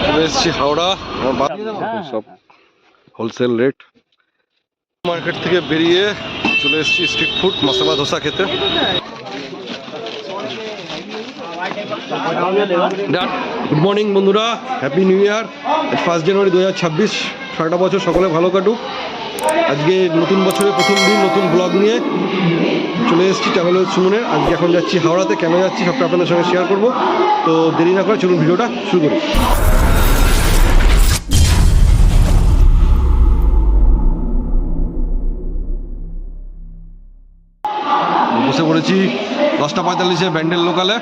চলে এসেছি হাওড়া, সব হোলসেল রেট। মার্কেট থেকে বেরিয়ে চলে এসেছি স্ট্রিট ফুড মশলা ধোসা খেতে। গুড মর্নিং বন্ধুরা, হ্যাপি নিউ ইয়ার। 1 জানুয়ারি 2026। সারাটা বছর সকলে ভালো কাটুক। আজকে নতুন বছরের প্রথম দিন, নতুন ব্লগ নিয়ে চলে এসেছি ট্রাভেল সুমনের। আজকে এখন যাচ্ছি হাওড়াতে। কেন যাচ্ছি সবটা আপনাদের সঙ্গে শেয়ার করব। তো দেরি না করে চলুন ভিডিওটা শুরু করি। বসে পড়েছি 10:45 ব্যান্ডেল লোকালে,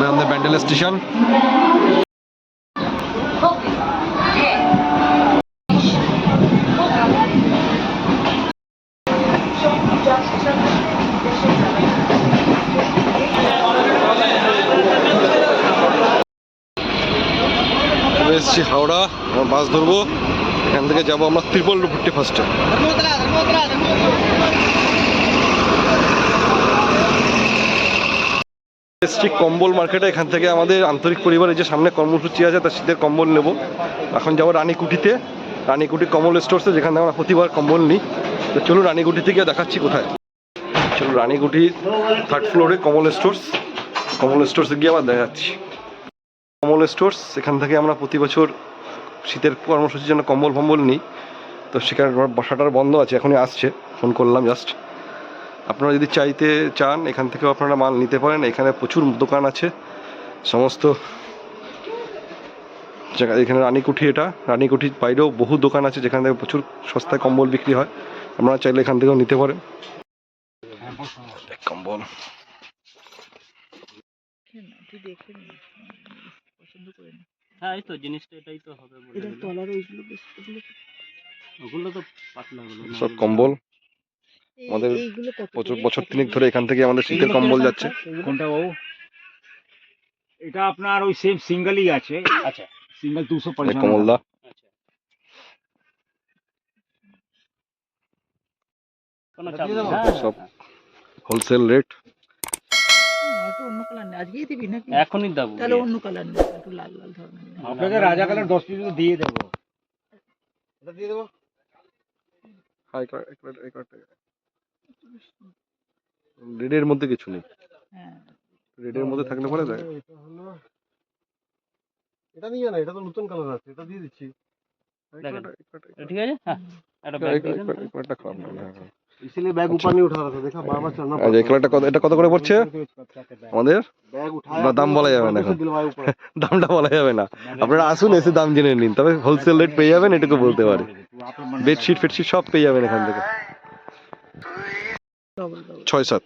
আমাদের ব্যান্ডেল স্টেশন। চলে এসেছি হাওড়া, বাস ধরবো। এখান থেকে যাবো আমরা ত্রিপলপুরটি ফার্স্টে। এসছি কম্বল মার্কেটে। এখান থেকে আমাদের আন্তরিক পরিবারের যে সামনে কর্মসূচি আছে তার শীতের কম্বল নেব। এখন যাবো রানীকুঠিতে, রানীকুঠি কম্বল স্টোরসে, যেখানে আমরা প্রতিবার কম্বল নিই। তো চলুন রানীকুঠি থেকে দেখাচ্ছি কোথায়। চলুন রানীকুঠি 3rd ফ্লোরে কমল স্টোর্স। কমল স্টোর্সে গিয়ে আবার দেখাচ্ছি কমল স্টোর্স। এখান থেকে আমরা প্রতি বছর শীতের কর্মসূচির জন্য কম্বল ফম্বল নিই। তো সেখানে বসাটার বন্ধ আছে, এখনই আসছে, ফোন করলাম জাস্ট। আপনারা যদি চাইতে চান এখান থেকেও আপনারা মাল নিতে পারেন। এখানে প্রচুর দোকান আছে সমস্ত জায়গা। এখানে রানীকুঠি, এটা রানীকুঠির বাইরেও বহু দোকান আছে যেখান থেকে প্রচুর সস্তায় কম্বল বিক্রি হয়। আপনারা চাইলে এখান থেকেও নিতে পারেন কম্বল। হ্যাঁ, এই তো জিনিসটা এটাই তো হবে বলে দিল। ওগুলো তো পাতলা হলো সব কম্বল আমাদের বছর 3 ধরে এখান থেকে আমাদের শীতের কম্বল যাচ্ছে। কোনটা বাবু? এটা আপনার ওই সেম সিঙ্গেলই আছে। আচ্ছা, সিঙ্গেল 255 কমলদা। কোনো চাপ নেই, সব হোলসেল রেট। অন্য কালার নেই, আজকেই দিবি নাকি? এখনই দেবো। তাহলে অন্য কালার নেই, একটু লাল লাল ধরনের। আপনাকে রাজা কালার 10 পিস দিয়ে দেবো। এটা দিয়ে দেবো। রেডের মধ্যে কিছু নেই। হ্যাঁ, রেডের মধ্যে থাকলে পরে দেয়। এটা হলো, এটা নিয়ে না, এটা তো নতুন কালার আছে, এটা দিয়ে দিচ্ছি। ঠিক আছে। হ্যাঁ, একটা ব্যাগ দিয়ে দেন। একটা খারাপ না। হ্যাঁ, इसलिए बैग ऊपर नहीं उठा रहा था, देखा बार-बार चलना আচ্ছা, এই কালারটা কত, এটা কত করে পড়ছে আমাদের? बैग उठाया, দাম বলা যাবে না এখন, दिलवाए ऊपर। দামটা বলা যাবে না। আপনারা আসুন, এসে দাম জেনে নিন। তবে হোলসেল রেট পেয়ে যাবেন, এটুকু বলতে পারি। বেডশিট ফেডশিট সব পেয়ে যাবেন এখান থেকে। 6-7।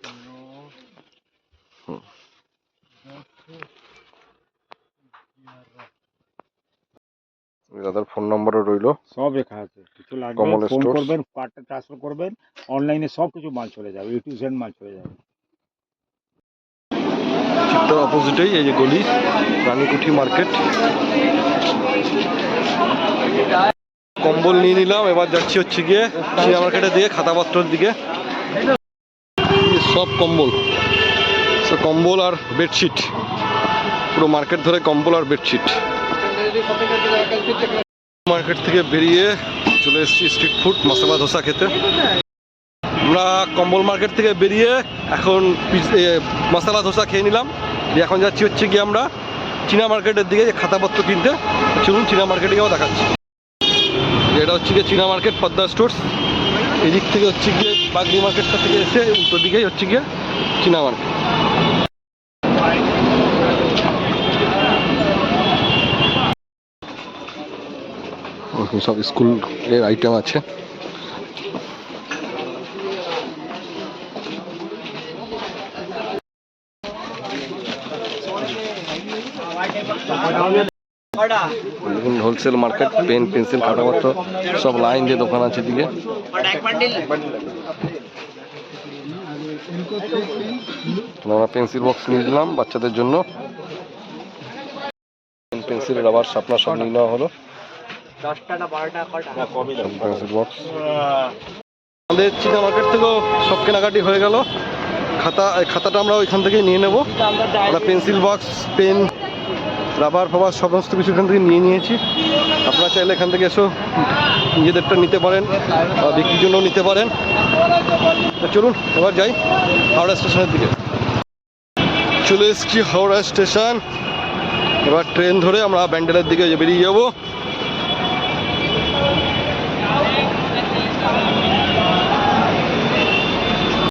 দাদার ফোন নম্বরও রইলো, সব লেখা আছে। কিছু লাগবে কমল ফোন স্টোর্স। করবেন, কার্ডটা ট্রান্সফার করবেন, অনলাইনে সব কিছু মাল চলে যাবে, A to Z মাল চলে যাবে। ঠিক তার অপোজিটেই এই যে গলি, রানীকুঠি মার্কেট। কম্বল নিয়ে নিলাম, এবার যাচ্ছি হচ্ছে গিয়ে চিড়া মার্কেটে দিয়ে খাতাপত্রের দিকে। সব কম্বল, সব কম্বল আর বেডশিট, পুরো মার্কেট ধরে কম্বল আর বেডশিট। মার্কেট থেকে বেরিয়ে চলে এসেছি স্ট্রিট ফুড মশলা ধোসা খেতে। আমরা কম্বল মার্কেট থেকে বেরিয়ে এখন মশলা ধোসা খেয়ে নিলাম। এখন যাচ্ছি হচ্ছে গিয়ে আমরা চীনা মার্কেটের দিকে খাতাপত্র কিনতে। চলুন চীনা মার্কেটে গিয়েও দেখাচ্ছি। এটা হচ্ছে গিয়ে চীনা মার্কেট, পদ্মা স্টোর্স। এদিক থেকে হচ্ছে গিয়ে বাগনি মার্কেটটা থেকে এসে উল্টো দিকেই হচ্ছে গিয়ে চীনা মার্কেট। সব স্কুলের আইটেম আছে। হোলসেল মার্কেট, পেন পেন্সিল খাতাপত্র সব লাইন দিয়ে দোকান আছে দিকে। আমরা পেন্সিল বক্স নিয়ে নিলাম বাচ্চাদের জন্য। পেন্সিল, রাবার, শার্পনার সব নিয়ে নেওয়া হলো। 10 টাকা 12 টাকা পেন্সিল বক্স। আমাদের চীনা মার্কেট থেকেও সব কেনাকাটি হয়ে গেল। খাতাটা আমরা ওইখান থেকে নিয়ে নেব। আমরা পেন্সিল বক্স, পেন, রাবার ফাবার সমস্ত কিছু এখান থেকে নিয়ে নিয়েছি। আপনারা চাইলে এখান থেকে এসো নিজেদেরটা নিতে পারেন বা বিক্রির জন্যও নিতে পারেন। তো চলুন এবার যাই হাওড়া স্টেশনের দিকে। চলে এসেছি হাওড়া স্টেশন। এবার ট্রেন ধরে আমরা ব্যান্ডেলের দিকে বেরিয়ে যাব।